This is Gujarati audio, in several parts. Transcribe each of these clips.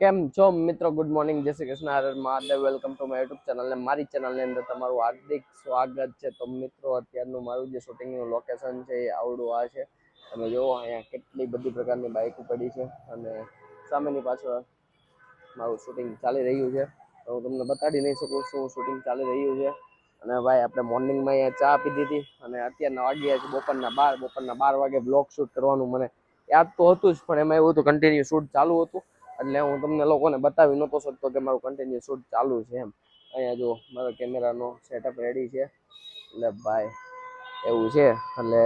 કેમ છો મિત્રો? ગુડ મોર્નિંગ, જય શ્રી કૃષ્ણ, હર હર Mahadev. Welcome to my YouTube channel ને મારી ચેનલની અંદર તમારું હાર્દિક સ્વાગત છે. તો મિત્રો, અત્યારનું મારું જે શૂટિંગનું લોકેશન છે એ આવડું આ છે. તમે જુઓ અહીંયા કેટલી બધી પ્રકારની બાઇકો પડી છે અને સામેની પાછળ મારું શૂટિંગ ચાલી રહ્યું છે. તો હું તમને બતાડી નહીં શકું શું શૂટિંગ ચાલી રહ્યું છે. અને ભાઈ આપણે મોર્નિંગમાં અહીંયા ચા પીધી હતી અને અત્યારના વાગ્યા છે બપોરના 12 વાગે બ્લોગ શૂટ કરવાનું મને યાદ તો હતું જ, પણ એમાં એવું હતું કન્ટિન્યુ શૂટ ચાલુ હતું એટલે હું તમને લોકોને બતાવી નહોતો શકતો કે મારું કન્ટિન્યુ શૂટ ચાલુ છે એમ. અહીંયા જો મારો કેમેરાનો સેટઅપ રેડી છે એટલે ભાઈ એવું છે. એટલે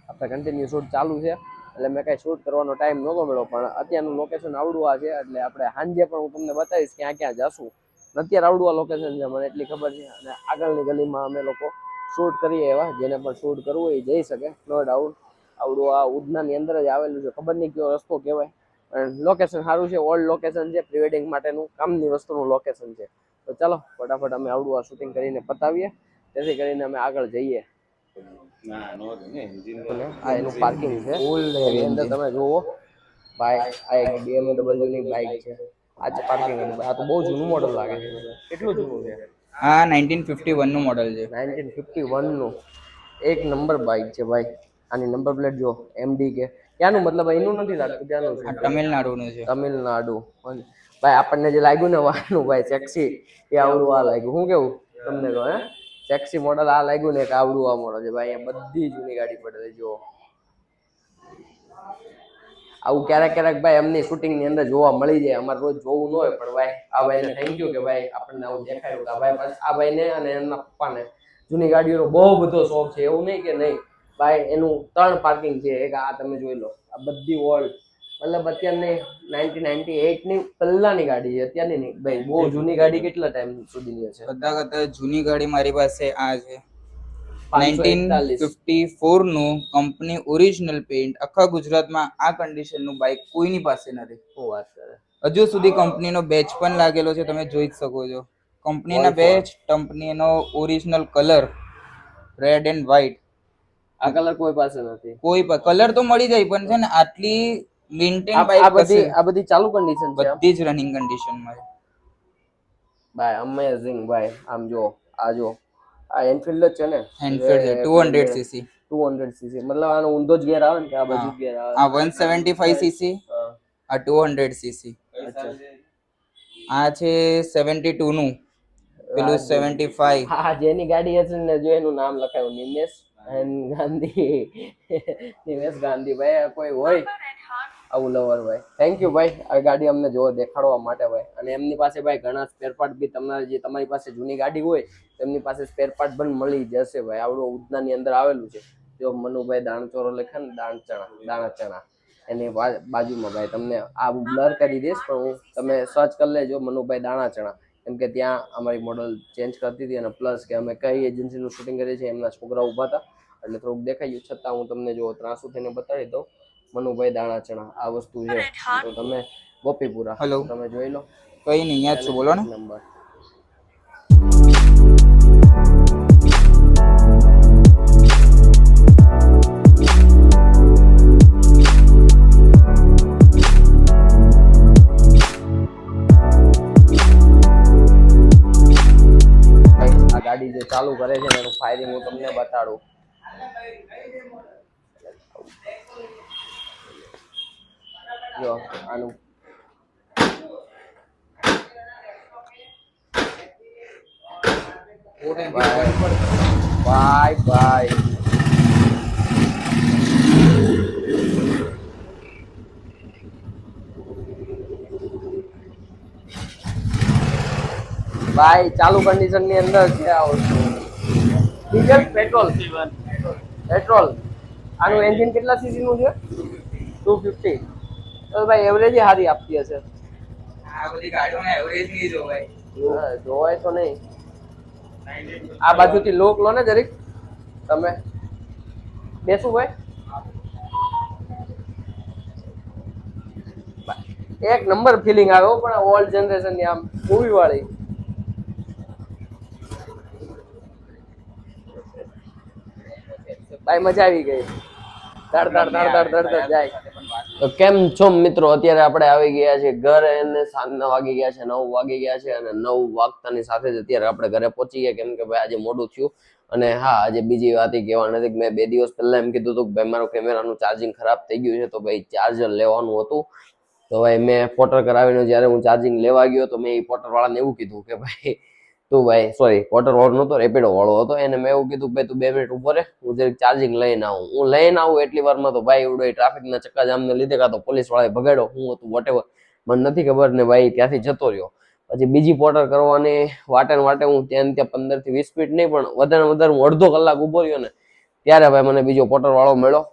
આપણે કન્ટિન્યુ શૂટ ચાલુ છે એટલે મેં કાંઈ શૂટ કરવાનો ટાઈમ નહોતો મળ્યો, પણ અત્યારનું લોકેશન આવડું આ છે એટલે આપણે સાંજે પણ હું તમને બતાવીશ ક્યાં ક્યાં જશું. અત્યારે આવડું આ લોકેશન છે મને એટલી ખબર છે. અને આગળની ગલીમાં અમે લોકો શૂટ કરીએ એવા જેને પણ શૂટ કરવું હોય એ જઈ શકે, નો ડાઉટ. આવડું આ ઉધનાની અંદર જ આવેલું છે, ખબર નહીં કયો રસ્તો કહેવાય. લોકેશન સારું છે, ઓલ્ડ લોકેશન છે, પ્રી વેડિંગ માટેનું કામની વસ્તુનું લોકેશન છે. તો ચાલો ફટાફટ અમે આવડું આ શૂટિંગ કરીને પતાવીએ, જેથી કરીને અમે આગળ જઈએ. આ એનું પાર્કિંગ છે, એની અંદર તમે જુઓ ભાઈ આ એક BMW ની બાઇક છે. આ જ પાર્કિંગ હતું. આ તો બહુ જૂનું મોડલ લાગે છે. કેટલું જૂનું છે? આ 1951 નું મોડલ છે. 1951 નું એક નંબર બાઇક છે ભાઈ. આની નંબર પ્લેટ જો MD કે ક્યાંનું, મતલબ એનું નથી લાગતું, ક્યાંનું છે? તમિલનાડુ નું છે. તમિલનાડુ. ભાઈ આપણને જે લાગ્યું ને વાનું ભાઈ સેક્સી, એ આવડું આ લાગ્યું. શું કેવું તમને તો? સેક્સી મોડલ આ લાગ્યું ને કે આવડું આ મોડલ છે ભાઈ. અહીંયા બધી જૂની ગાડી પડે જો. આવું ક્યારેક ક્યારેક ભાઈ એમની શૂટિંગ ની અંદર જોવા મળી જાય. અમારે રોજ જોવું ન હોય, પણ ભાઈ આ ભાઈને થેન્ક યુ કે ભાઈ આપણને આવું દેખાડ્યું કે આ ભાઈને અને એમના પપ્પાને જૂની ગાડીઓનો બહુ બધો શોખ છે. એવું નહીં કે નહીં ભાઈ, એનું 3 પાર્કિંગ છે. એક આ તમે જોઈ લો, આ બધી ઓલ્ડ, મતલબ અત્યારની 1998 ની પહેલાની ગાડી છે, અત્યારની નહીં ભાઈ. બહુ જૂની ગાડી કેટલા ટાઈમ સુધીની છે? બધા કરતા જૂની ગાડી મારી પાસે આ છે. 1954 નું કંપની ઓરિજિનલ પેઇન્ટ. આખા ગુજરાતમાં આ કન્ડિશન નું બાઇક કોઈની પાસે નથી. શું વાત કરે? હજુ સુધી કંપનીનો બેચ પણ લાગેલો છે, તમે જોઈ જ શકો છો. કંપનીના બેચ, કંપનીનો original colour red and white. આ કલર કોઈ પાસે નથી. કોઈ કલર તો મળી જાય, પણ છે ને આટલી મેન્ટેન બાઇક આ બધી ચાલુ કન્ડિશન છે, બધી જ રનિંગ કન્ડિશનમાં છે ભાઈ. અમેઝિંગ ભાઈ. આમ જો આ જો આ એનફિલ્ડ જ છે ને? એનફિલ્ડ છે 200 સીસી. 200 સીસી મતલબ આનો ઊંધો જ ગેર આવે ને કે આ બાજુ ગેર આવે? આ 175 સીસી, આ 200 સીસી. આ છે 72 નું, પેલું 75. હા, જેની ગાડી હશે ને જો એનું નામ લખાયું નિમેશ ગાંધી. નિમેશ ગાંધી ભાઈ. કોઈ હોય આવું લવર ભાઈ, થેન્ક યુ ભાઈ આ ગાડી અમને જો દેખાડવા માટે ભાઈ. અને એમની પાસે ભાઈ ઘણા સ્પેર પાર્ટ બી તમારી પાસે જૂની ગાડી હોય એમની પાસે સ્પેર પાર્ટ પણ મળી જશે ભાઈ. આવડું ઉધનાની અંદર આવેલું છે. જો મનુભાઈ દાણચોરો લખે ને, દાણા ચણા, એની બાજુમાં ભાઈ તમને આ બ્લર કરી દઈશ, પણ હું તમે સર્ચ કરી લેજો મનુભાઈ દાણા ચણા. કેમ કે ત્યાં અમારી મોડલ ચેન્જ કરતી હતી અને પ્લસ કે અમે કઈ એજન્સીનું શૂટિંગ કરીએ છીએ એમના છોકરા ઊભા હતા એટલે થોડુંક દેખાયું. છતાં હું તમને જો ત્રાસુ થઈને બતાવી દઉં. મનુભાઈ દાણા ચણા આ વસ્તુ છે. તો તમે ગોપીપુરા તમે જોઈ લો. કઈ નહીં, યાદ છું, બોલો ને નંબર. આ ગાડી જે ચાલુ કરે છે એનું ફાયરિંગ હું તમને બતાડું. જો આનું ભાઈ ભાઈ ભાઈ ચાલુ કન્ડિશન ની અંદર છે આ વસ્તુ. Diesel petrol. આનું એન્જિન કેટલા સીસી નું છે? 250. તો ભાઈ એવરેજ સારી આપતી હશે. આ બધી ગાડીઓમાં એવરેજ નહીં જોવાય. જોવાય તો નહીં. આ બાજુથી લોક લો ને જરીક તમે. બેસું ભાઈ? એક નંબર ફિલિંગ આવ્યો, પણ ઓલ્ડ જનરેશન ની આમ મૂવી વાળી. ભાઈ મજા આવી ગઈ. ધડ ધડ ધડ ધડ ધડ ધડ જાય. તો કેમ છો મિત્રો? અત્યારે આપણે આવી ગયા છે ઘરે અને સાંજના વાગી ગયા છે 9 વાગી ગયા છે અને 9 વાગતાની સાથે જ અત્યારે આપણે ઘરે પહોંચી ગયા, કેમ કે ભાઈ આજે મોડું થયું. અને હા, આજે બીજી વાત એ કહેવા નથી કે મેં 2 દિવસ પહેલા એમ કીધું હતું કે ભાઈ મારું કેમેરાનું ચાર્જિંગ ખરાબ થઈ ગયું છે, તો ભાઈ ચાર્જર લેવાનું હતું. તો ભાઈ મેં પોર્ટર કરાવીને જ્યારે હું ચાર્જિંગ લેવા ગયો તો મેં એ પોર્ટર વાળાને એવું કીધું કે ભાઈ તું ભાઈ સોરી પોર્ટર વાળો નતો, રેપિડો વાળો હતો. એને મેં એવું કીધું ભાઈ તું 2 મિનિટ ઉભો રહે, હું જરીક ચાર્જિંગ લઈને આવું. હું લઈને આવું એટલી વારમાં તો ભાઈ એવડો ટ્રાફિકના ચક્કાજામને લીધે કાં તો પોલીસ વાળાએ ભગાડ્યો, હું હતું વોટેવર મને નથી ખબર ને ભાઈ ત્યાંથી જતો રહ્યો. પછી બીજી પોર્ટર કરવાની વાટે ને વાટે હું ત્યાં 15 થી 20 મિનિટ નહીં પણ વધારે વધારે હું અડધો કલાક ઉભો રહ્યો ને ત્યારે ભાઈ મને બીજો પોર્ટર વાળો મળ્યો.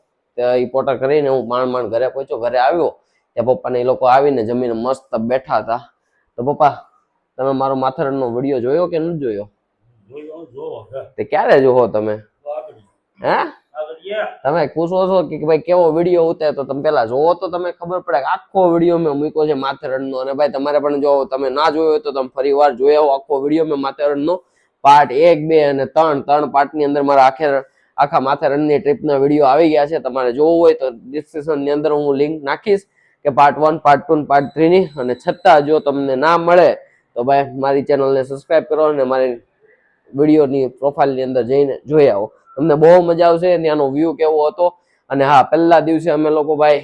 એ પોર્ટર કરીને હું માંડ ઘરે પહોંચ્યો. ઘરે આવ્યો ત્યાં પપ્પાને એ લોકો આવીને જમીને મસ્ત બેઠા હતા. તો પપ્પા તમે મારો માથેરણનો વિડીયો જોયો કે નથી જોયો? તે ક્યારે જોવો તમે? હે તમે પૂછો છો કે ભાઈ કેવો વિડીયો ઉતારે, તો તમે પેલા જોવો તો તમે ખબર પડે કે આખો વિડીયો મેં મૂક્યો છે માથેરણનો. અને ભાઈ તમારે પણ જો તમે ના જોયો હોય તો તમે ફરી વાર જોઈ આવો. આખો વિડીયો મેં માથેરણનો પાર્ટ 1, 2 અને 3 પાર્ટની અંદર મારા આખા માથેરણની ટ્રીપના વિડીયો આવી ગયા છે. તમારે જોવું હોય તો ડિસ્ક્રિપ્શનની અંદર હું લિંક નાખીશ કે પાર્ટ 1, પાર્ટ 2 પાર્ટ 3 ની. અને છતાં જો તમને ના મળે તો ભાઈ મારી ચેનલને સબસ્ક્રાઇબ કરો અને મારી વિડીયોની પ્રોફાઇલની અંદર જઈને જોઈ આવો, તમને બહુ મજા આવશે. ત્યાંનો વ્યૂ કેવો હતો. અને હા, પહેલા દિવસે અમે લોકો ભાઈ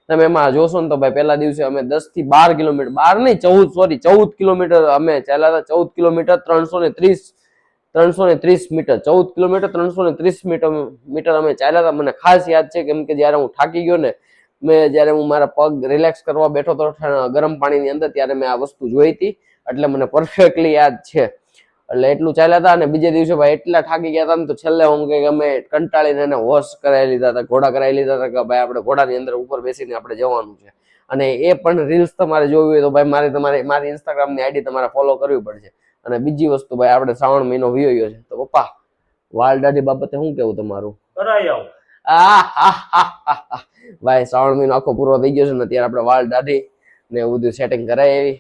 તમે એમાં જોશો ને તો ભાઈ પહેલા દિવસે અમે 10 થી 12 કિલોમીટર 14 કિલોમીટર અમે ચાલ્યા હતા. 14 કિલોમીટર 330 મીટર 14 કિલોમીટર 330 મીટર અમે ચાલ્યા હતા. મને ખાસ યાદ છે કેમ કે જયારે હું થાકી ગયો ને, જયારે હું મારા પગ રિલેક્સ કરવા બેઠો હતો ગરમ પાણીની અંદર, ત્યારે મેં આ વસ્તુ જોઈ હતી, એટલે મને પરફેક્ટલી યાદ છે. એટલે એટલું ચાલ્યા હતા. અને બીજે દિવસે ભાઈ એટલા થાકી ગયા હતા ને તો છેલ્લે હું કે અમે કંટાળીને એને વોશ કરાવી લીધા હતા, ઘોડા કરાવી લીધા હતા કે ભાઈ આપણે ઘોડાની અંદર ઉપર બેસીને આપણે જવાનું છે. અને એ પણ રીલ્સ તમારે જોવી હોય તો ભાઈ મારી ઇન્સ્ટાગ્રામની આઈડી તમારે ફોલો કરવી પડશે. અને બીજી વસ્તુ ભાઈ આપણે શ્રાવણ મહિનો વયો ગયો છે, તો પપ્પા વાળ દાઢી બાબતે શું કેવું તમારું? ભાઈ શ્રાવણ મહિનો આખો પૂરો થઈ ગયો છે ને અત્યારે આપણે વાળ દાઢી ને એવું બધું સેટિંગ કરાય એવી,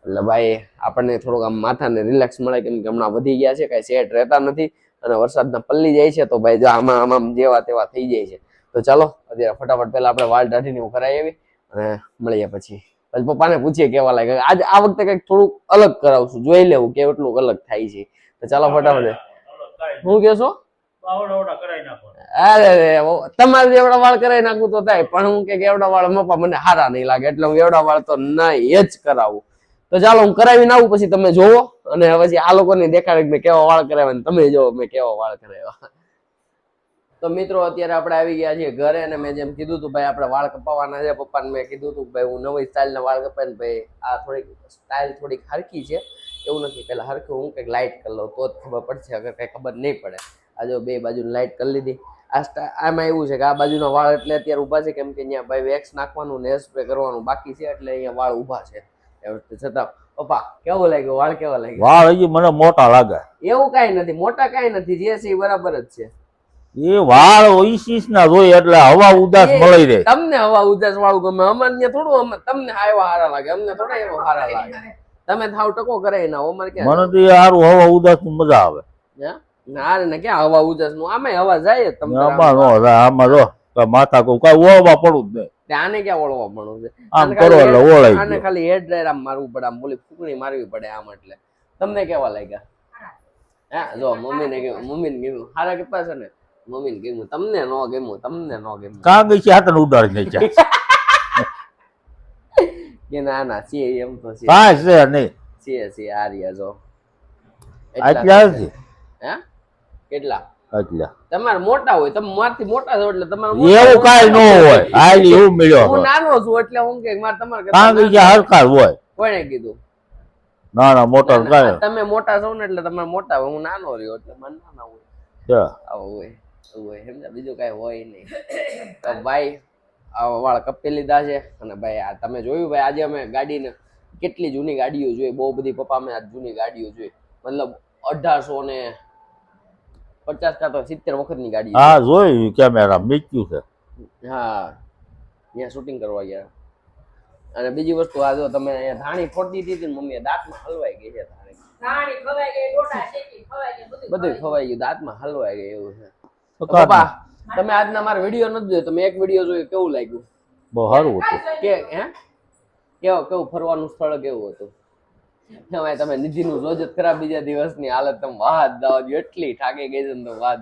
એટલે ભાઈ આપણને થોડુંક આમ માથાને રિલેક્સ મળે, કેમ કે હમણાં વધી ગયા છે, કઈ સેટ રહેતા નથી અને વરસાદના પલ્લી જાય છે તો ભાઈ જો આમાં જેવા તેવા થઈ જાય છે. તો ચાલો અત્યારે ફટાફટ પહેલા આપણે વાળ દાઢીને એવું કરાવી આવી અને મળીએ પછી પપ્પાને પૂછીએ કેવા લાગે. આજે આ વખતે કંઈક થોડુંક અલગ કરાવશું, જોઈ લેવું કે એટલું અલગ થાય છે. તો ચાલો ફટાફટ. શું કેશો? અરે તમારે એવડા વાળ કરાવી નાખું તો થાય, પણ હું કે એવડા વાળ મપ્પા મને સારા નહીં લાગે, એટલે હું એવડા વાળ તો નહીં જ કરાવું. તો ચાલો હું કરાવીને આવું, પછી તમે જોવો અને પછી આ લોકોને દેખાડે મેં કેવા વાળ કરાવ્યા, તમે જોવો મેં કેવા વાળ કરાવ્યા. તો મિત્રો અત્યારે આપણે આવી ગયા છીએ ઘરે અને મેં જેમ કીધું હતું ભાઈ આપણે વાળ કપાવવાના છે. પપ્પાને મેં કીધું હતું ભાઈ હું નવી સ્ટાઇલના વાળ કપાય ને ભાઈ આ થોડીક સ્ટાઇલ થોડીક હરકી છે, એવું નથી પેલા હરખું હું કંઈક લાઇટ કરી લઉં તો જ ખબર પડશે, અગર કંઈ ખબર નહીં પડે. આ જો બે બાજુ લાઇટ કરી લીધી. આમાં એવું છે કે આ બાજુના વાળ એટલે અત્યારે ઊભા છે કેમ કે અહીંયા ભાઈ વેક્સ નાખવાનું ને સ્પ્રે કરવાનું બાકી છે, એટલે અહીંયા વાળ ઊભા છે. છતાં પપ્પા કેવું લાગ્યું? વાળ કેવા લાગ્યા? વાળ હજી મને મોટા લાગે. એવું કઈ નથી, મોટા કઈ નથી, જે છે એ બરાબર જ છે. એ વાળ 20 ના જોઈએ એટલે હવા ઉદાસ મળી રહે. તમને હવા ઉદાસ વાળું ગમે, અમારે થોડું તમને આવા હારા લાગે, અમને થોડા એવા હારા લાગે. તમે થાવ ટકો કરાવી ના અમારે ક્યાં? મને તો સારું હવા ઉદાસ નું મજા આવે. ના ને ક્યાં હવા ઉદાસ નું, આમે હવા જાય તમને. આમાં જો માથા કઈ ઓળવા પડું જ નહીં. આને ક્યાં ઓળવા પડવું છે? આમ કરો એટલે ઓળાય. આને ખાલી હેડ ડ્રાયર આમ મારવું પડે, આમ બોલી ફૂકણી મારવી પડે આમ. એટલે તમને કેવા લાગ્યા? હા જો મમ્મીને કીધું હારા કે પાસે ને મમ્મીને કીધું તમને ન ગમ્યું, તમને ન ગમ્યું કાં ગઈ છે હાથને ઉડાડી નહીં કે ના છે એમ તો છે. કાંઈ છે નહીં છે આ રહ્યા જો આટલા છે. હે કેટલા? આટલા તમારે મોટા હોય, તમે મારથી મોટા છો એટલે તમારે એવું કાંઈ ન હોય. આલી એવું મળ્યો હું નાનો છું એટલે હું કે મારે તમારે કાં ગઈ છે હરકાર હોય. કોણે કીધું? ના ના મોટા કાંઈ તમે મોટા છો ને એટલે તમારે મોટા હોય, હું નાનો રહ્યો એટલે મને નાના હોય. આવું હોય સમજા, બીજું કઈ હોય નહીં. તો ભાઈ આ વાળ કપી લીધા છે અને ભાઈ આ તમે જોયું ભાઈ આજે અમે ગાડીને કેટલી જૂની ગાડીઓ જોઈ, બહુ બધી પપ્પા અમે આ જૂની ગાડીઓ જોઈ, મતલબ 1850 કાં તો 70 વખતની ગાડી. હા જોયું કેમેરા મૂક્યું છે. હા ત્યાં શૂટિંગ કરવા ગયા. અને બીજી વસ્તુ આ જો તમે અહીંયા ધાણી ફોડી દીધી ને મમ્મીએ દાંતમાં હલવાઈ ગઈ છે. ધાણી ખવાઈ ગઈ, ડોટા શેકી ખવાઈ ગઈ, બધું ખવાઈ ગયું, દાંતમાં હલવાઈ ગઈ એવું છે. પપ્પા તમે આજના મારો વિડીયો નથી જોયો, તમે એક વિડીયો જોયો કેવું લાગ્યું? બહુ સારું હતું. કે હે કેવું ફરવાનું સ્થળ કેવું હતું? એમાં તમે નિધિનું રોજ જ ખરાબ બીજા દિવસની હાલત તમે વાત દાવ એટલી થાકી ગઈ છે ને તો વાત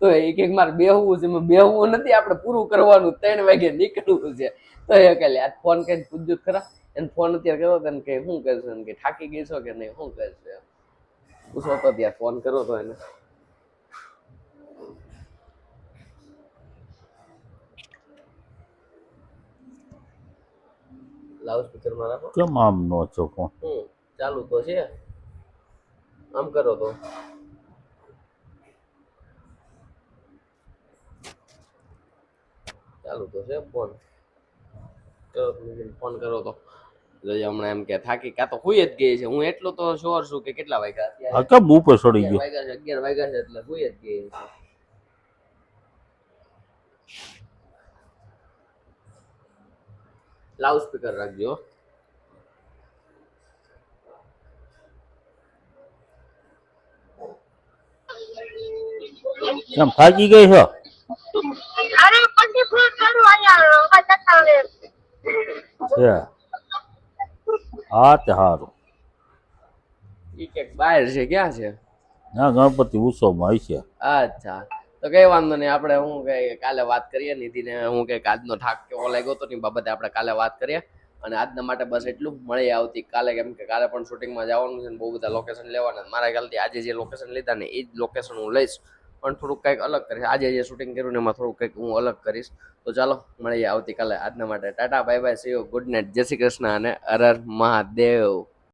તો એક મારે બેહવું છે, બેહવું નથી, આપણે પૂરું કરવાનું, 3 વાગે નીકળવું છે. તો એ કે લે ફોન કરીને પૂછજો ખરા, એને ફોન અત્યારે કર્યો તને કે શું કરશો કે થાકી ગઈ છો કે નહીં, શું કરશો પૂછો તો ત્યારે ફોન કર્યો તો એને. લાઉડ સ્પીકર માં રાખો. કેમ આમ નો છો ફોન? ચાલુ તો છે, આમ કરો તો ચાલુ તો છે ફોન. ફોન કરો તો હમણાં એમ કે થાકી કાં તો હુઈ જ ગઈ છે. હું એટલો તો શ્યોર છું કે કેટલા વાગ્યા આ અત્યારે કેમ ઉપર ચડી ગયો? 11 વાગ્યા છે એટલે હુઈ જ ગઈ છે. લાઉડ સ્પીકર રાખજો. કેમ થાકી ગઈ છો? અરે પછી ફોન કરું અહીંયા બતાવે છે હા તે સારું. ઈ કે બહાર છે, ક્યાં છે? ના ગણપતિ ઉત્સવમાં હશે. અચ્છા, તો કઈ વાંધો નહીં, આપણે હું કે કાલે વાત કરીએ. નિધિને હું કે આજનો થાક કેવો લાગ્યો હતો ની બાબતે આપણે કાલે વાત કરીએ. અને આજના માટે બસ એટલું. મળીએ આવતી કાલે, કેમ કે કાલે પણ શૂટિંગમાં જવાનું છે ને બહુ બધા લોકેશન લેવાના. મારા ખ્યાલથી આજે જે લોકેશન લીધા ને એ જ લોકેશન હું લઈશ, પણ થોડુંક કંઈક અલગ કરીશ. આજે જે શૂટિંગ કર્યું ને એમાં થોડુંક કંઈક હું અલગ કરીશ. તો ચાલો મળીએ આવતીકાલે. આજના માટે Tata, bye bye, C you, good night, જય શ્રી કૃષ્ણ અને હર હર મહાદેવ.